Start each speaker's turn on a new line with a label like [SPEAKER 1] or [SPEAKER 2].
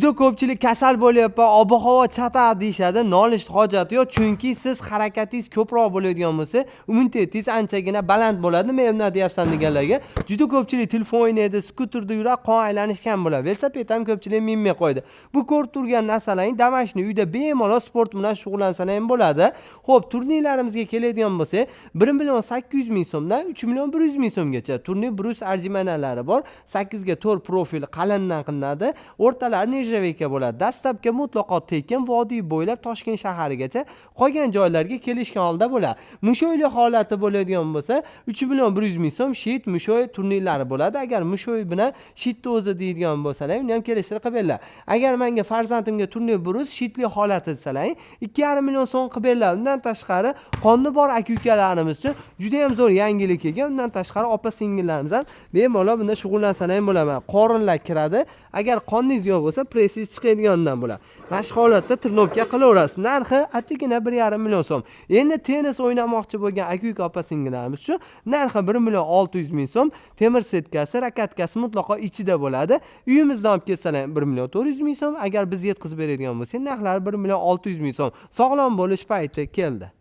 [SPEAKER 1] Juda ko'pchilik kasal bo'lyapman, ob-havo chataq deyshadi. Nolishni hojati yo'q, chunki siz harakatingiz ko'proq bo'ladigan bo'lsa, immunitetingiz anchagina baland bo'ladi. Men nima deyapsan deganlarga, juda ko'pchilik telefon o'ynaydi, skuterda yuradi, qon aylanish kam bo'ladi. Velosiped ham ko'pchilik minmay qo'ydi. Bu ko'rib turgan narsalarning damashni uyda bemalol sport bilan shug'ullansa ham bo'ladi. Xo'p, turnirlarimizga keladigan bo'lsa, 1,8 million so'mdan 3,1 million so'mgacha turnir brus arjimanalari bor. 8 ga 4 profil qalindan qilinadi. O'rtalari nejaveka bo'ladi. Dastlabki mutlaqo tekin vodiy bo'ylab Toshkent shaharigacha qolgan joylarga kelishgan holda bo'ladi. Mushoyli holati bo'ladigan bo'lsa, 3,1 million so'm shit mushoy turnirlari bo'ladi. Agar mushoy bilan shitni o'zi deydigan bo'lsalar, uni ham kelishtirib qilib beringlar. Agar menga farzandimga turnir brus shitli holati desalar, 2,5 million so'm qilib beringlar. Undan tashqari qonni bor aka-ukalarimiz uchun juda ham zo'r yangilik kelgan. Undan tashqari opa-singillarimiz ham bemalol bunda shug'ullansalar ham bo'ladi. Qorinlar kiradi. Agar qonningiz yo'q bo'lsa, pressingiz chiqadiganidan bo'ladi. Mana shu holatda tirnovka qilaverasiz. Narxi attigina 1,5 million so'm. Endi tennis o'ynamoqchi bo'lgan aka-uka opa-singillarimiz uchun narxi 1,6 million so'm. Temir setkasi, rakatkasi mutlaqo ichida bo'ladi. Uyimizdan olib kelsalar 1,4 million so'm. Agar biz yetkazib beradigan bo'lsak, narxlari 1,6 million so'm. Sog'lom bo'lish payti keldi.